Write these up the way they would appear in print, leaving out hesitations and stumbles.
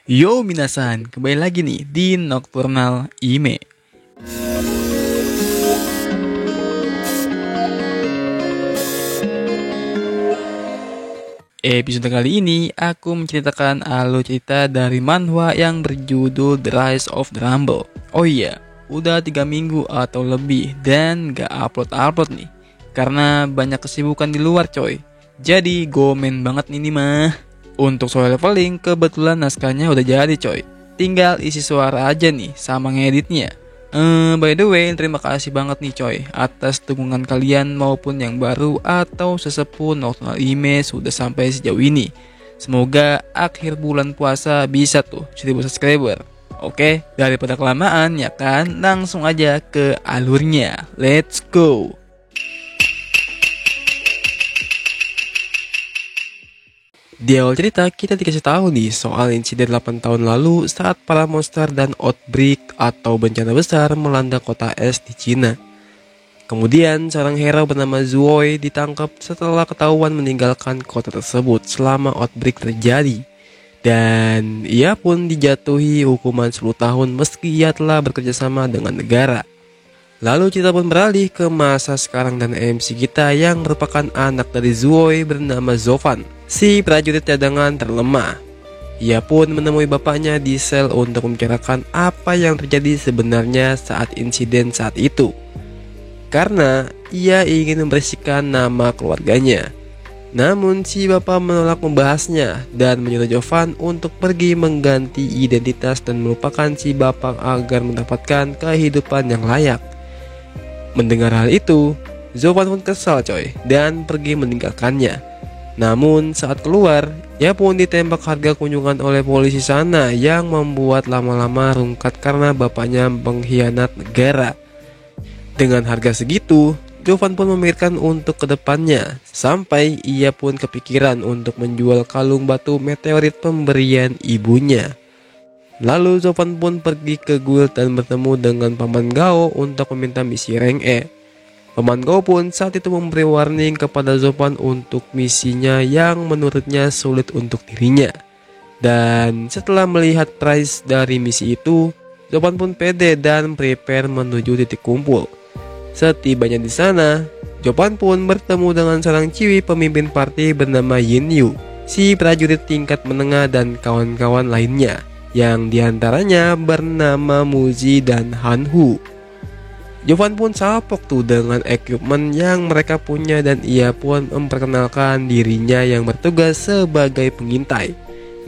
Yo minasan, kembali lagi nih di Nocturnal Ime. Episode kali ini aku menceritakan alur cerita dari manhwa yang berjudul The Rise of the Rumble. Oh iya, udah 3 minggu atau lebih dan gak upload nih karena banyak kesibukan di luar coy. Jadi gomen banget nih mah. Untuk soal leveling, kebetulan naskahnya udah jadi coy. Tinggal isi suara aja nih sama ngeditnya. By the way, terima kasih banget nih coy atas dukungan kalian maupun yang baru atau sesepuh Nocturnal Ime sudah sampai sejauh ini. Semoga akhir bulan puasa bisa tuh 1000 subscriber. Oke, daripada kelamaan ya kan, langsung aja ke alurnya. Let's go. Di awal cerita, kita dikasih tahu nih soal insiden 8 tahun lalu saat para monster dan outbreak atau bencana besar melanda kota es di Cina. Kemudian, seorang hero bernama Zuoi ditangkap setelah ketahuan meninggalkan kota tersebut selama outbreak terjadi. Dan ia pun dijatuhi hukuman 10 tahun meski ia telah bekerjasama dengan negara. Lalu cerita pun beralih ke masa sekarang dan MC kita yang merupakan anak dari Zuoi bernama Zovan, si prajurit cadangan terlemah. Ia pun menemui bapaknya di sel untuk membicarakan apa yang terjadi sebenarnya saat insiden saat itu. Karena ia ingin membersihkan nama keluarganya. Namun si bapak menolak membahasnya dan menyuruh Zovan untuk pergi mengganti identitas dan melupakan si bapak agar mendapatkan kehidupan yang layak. Mendengar hal itu, Zovan pun kesal coy dan pergi meninggalkannya. Namun saat keluar, ia pun ditembak harga kunjungan oleh polisi sana yang membuat lama-lama rungkat karena bapaknya pengkhianat negara. Dengan harga segitu, Zovan pun memikirkan untuk kedepannya sampai ia pun kepikiran untuk menjual kalung batu meteorit pemberian ibunya. Lalu Zovan pun pergi ke guild dan bertemu dengan Paman Gao untuk meminta misi rank E. Paman Gao pun saat itu memberi warning kepada Zovan untuk misinya yang menurutnya sulit untuk dirinya. Dan setelah melihat price dari misi itu, Zovan pun pede dan prepare menuju titik kumpul. Setibanya di sana, Zovan pun bertemu dengan seorang ciwi pemimpin party bernama Yin Yu, si prajurit tingkat menengah dan kawan-kawan lainnya, yang diantaranya bernama Muzi dan Hanhu. Zovan pun salpok tuh dengan equipment yang mereka punya dan ia pun memperkenalkan dirinya yang bertugas sebagai pengintai.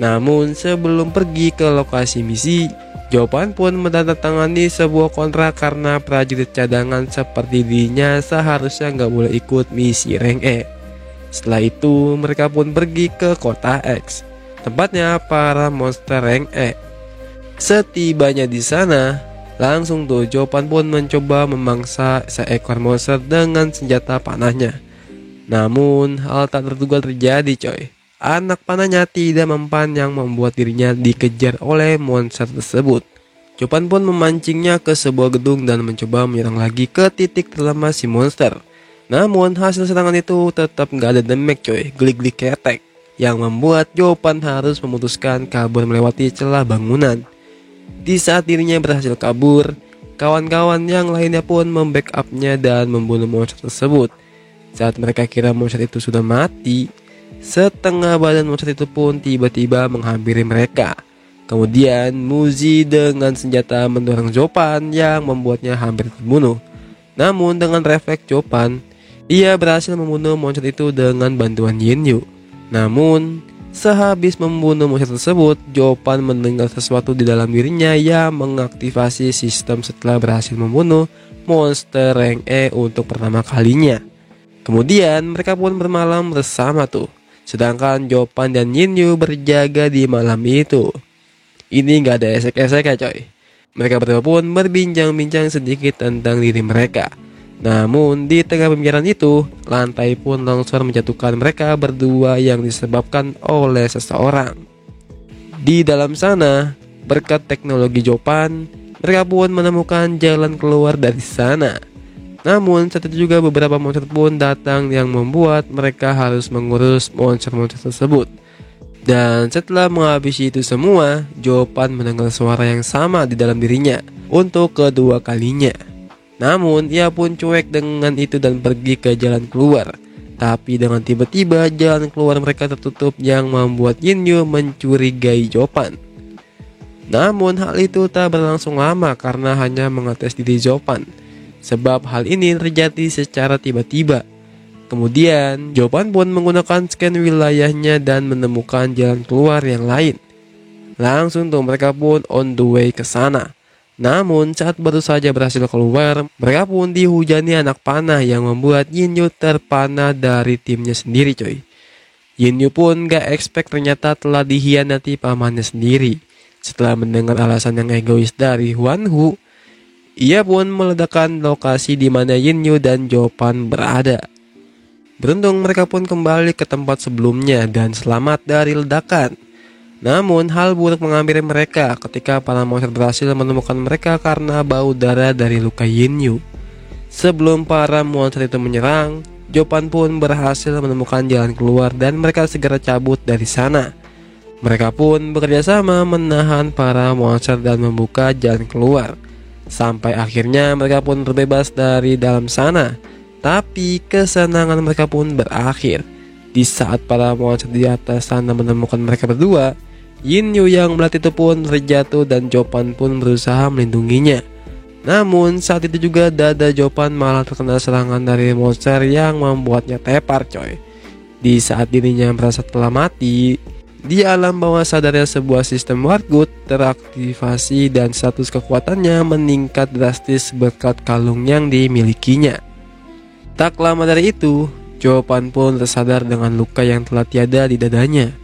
Namun sebelum pergi ke lokasi misi, Zovan pun menandatangani sebuah kontrak karena prajurit cadangan seperti dirinya seharusnya nggak boleh ikut misi rank E. Setelah itu mereka pun pergi ke kota X, tempatnya para monster rank E. Setibanya di sana, langsung tuh Zovan pun mencoba memangsa seekor monster dengan senjata panahnya. Namun hal tak terduga terjadi coy. Anak panahnya tidak mempan yang membuat dirinya dikejar oleh monster tersebut. Zovan pun memancingnya ke sebuah gedung dan mencoba menyerang lagi ke titik terlemah si monster. Namun hasil serangan itu tetap nggak ada damage coy, glik-glik ketek, yang membuat Zovan harus memutuskan kabur melewati celah bangunan. Di saat dirinya berhasil kabur, kawan-kawan yang lainnya pun membackupnya dan membunuh monster tersebut. Saat mereka kira monster itu sudah mati, setengah badan monster itu pun tiba-tiba menghampiri mereka. Kemudian Muzi dengan senjata mendorong Zovan yang membuatnya hampir terbunuh. Namun dengan refleks Zovan, ia berhasil membunuh monster itu dengan bantuan Yin Yu. Namun sehabis membunuh monster tersebut, Zovan mendengar sesuatu di dalam dirinya yang mengaktifasi sistem setelah berhasil membunuh monster rank E untuk pertama kalinya. Kemudian mereka pun bermalam bersama tuh, sedangkan Zovan dan Yin Yu berjaga di malam itu. Ini gak ada esek-esek ya coy. Mereka berdua pun berbincang-bincang sedikit tentang diri mereka. Namun di tengah pembicaraan itu, lantai pun longsor menjatuhkan mereka berdua yang disebabkan oleh seseorang. Di dalam sana, berkat teknologi Zovan, mereka pun menemukan jalan keluar dari sana. Namun saat itu juga beberapa monster pun datang yang membuat mereka harus mengurus monster-monster tersebut. Dan setelah menghabisi itu semua, Jopan mendengar suara yang sama di dalam dirinya untuk kedua kalinya. Namun ia pun cuek dengan itu dan pergi ke jalan keluar. Tapi dengan tiba-tiba jalan keluar mereka tertutup yang membuat Yinyu mencurigai Jopan. Namun hal itu tak berlangsung lama karena hanya mengetes diri Jopan. Sebab hal ini terjadi secara tiba-tiba. Kemudian, Jopan pun menggunakan scan wilayahnya dan menemukan jalan keluar yang lain. Langsung tuh mereka pun on the way ke sana. Namun saat baru saja berhasil keluar, mereka pun dihujani anak panah yang membuat Yinyu terpana dari timnya sendiri coy. Yinyu pun gak expect ternyata telah dihianati pamannya sendiri. Setelah mendengar alasan yang egois dari Hwanhu, ia pun meledakkan lokasi di mana Yinyu dan Jopan berada. Beruntung mereka pun kembali ke tempat sebelumnya dan selamat dari ledakan. Namun hal buruk menghampiri mereka ketika para monster berhasil menemukan mereka karena bau darah dari luka Yinyu. Sebelum para monster itu menyerang, Jopan pun berhasil menemukan jalan keluar dan mereka segera cabut dari sana. Mereka pun bekerja sama menahan para monster dan membuka jalan keluar. Sampai akhirnya mereka pun terbebas dari dalam sana. Tapi kesenangan mereka pun berakhir. Di saat para monster di atas sana menemukan mereka berdua, Yinyu yang melatih itu pun terjatuh dan Jopan pun berusaha melindunginya. Namun saat itu juga dada Jopan malah terkena serangan dari monster yang membuatnya tepar coy. Di saat dirinya merasa telah mati, di alam bawah sadarnya sebuah sistem Wargood teraktivasi dan status kekuatannya meningkat drastis berkat kalung yang dimilikinya. Tak lama dari itu, Jopan pun tersadar dengan luka yang telah tiada di dadanya.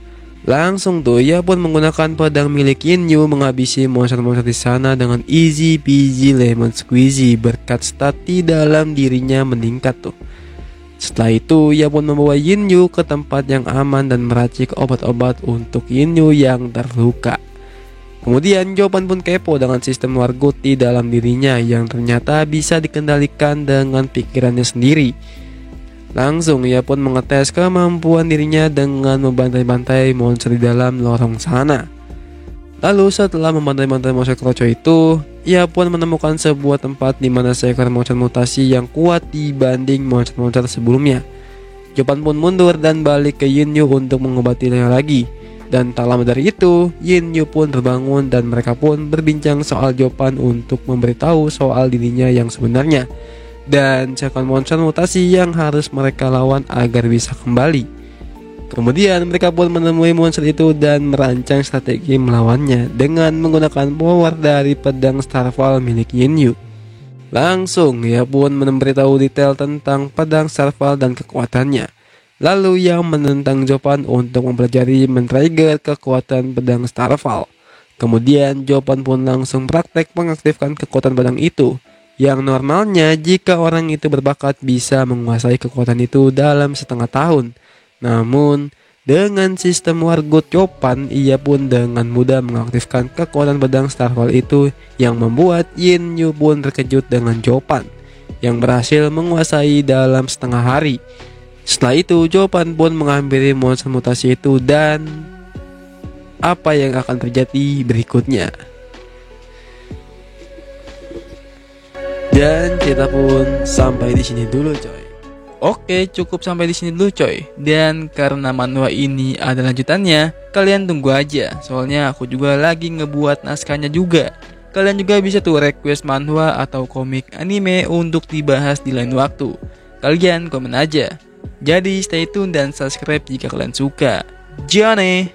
Langsung tuh ia pun menggunakan pedang milik Yinyu menghabisi monster-monster di sana dengan easy peasy lemon squeezy berkat stat di dalam dirinya meningkat tuh. Setelah itu ia pun membawa Yinyu ke tempat yang aman dan meracik obat-obat untuk Yinyu yang terluka. Kemudian Jopan pun kepo dengan sistem Wargood di dalam dirinya yang ternyata bisa dikendalikan dengan pikirannya sendiri. Langsung ia pun mengetes kemampuan dirinya dengan membantai-bantai monster di dalam lorong sana. Lalu setelah membantai-bantai monster kroco itu, ia pun menemukan sebuah tempat di mana seekor monster mutasi yang kuat dibanding monster-monster sebelumnya. Jopan pun mundur dan balik ke Yinyu untuk mengobatinya lagi. Dan tak lama dari itu, Yinyu pun terbangun dan mereka pun berbincang soal Jopan untuk memberitahu soal dirinya yang sebenarnya dan second monster mutasi yang harus mereka lawan agar bisa kembali. Kemudian mereka pun menemui monster itu dan merancang strategi melawannya dengan menggunakan power dari pedang Starfall milik Yinyu. Langsung ia pun memberitahu detail tentang pedang Starfall dan kekuatannya. Lalu ia menentang Jopan untuk mempelajari men-trigger kekuatan pedang Starfall. Kemudian Jopan pun langsung praktek mengaktifkan kekuatan pedang itu, yang normalnya jika orang itu berbakat bisa menguasai kekuatan itu dalam setengah tahun. Namun dengan sistem Wargood Jopan, ia pun dengan mudah mengaktifkan kekuatan pedang Starfall itu, yang membuat Yinyu pun terkejut dengan Jopan yang berhasil menguasai dalam setengah hari. Setelah itu Jopan pun menghampiri monster mutasi itu dan apa yang akan terjadi berikutnya. Dan cerita pun sampai di sini dulu coy. Oke, cukup sampai di sini dulu coy. Dan karena manhwa ini ada lanjutannya, kalian tunggu aja. Soalnya aku juga lagi ngebuat naskahnya juga. Kalian juga bisa tuh request manhwa atau komik anime untuk dibahas di lain waktu. Kalian komen aja. Jadi stay tune dan subscribe jika kalian suka. Johnny.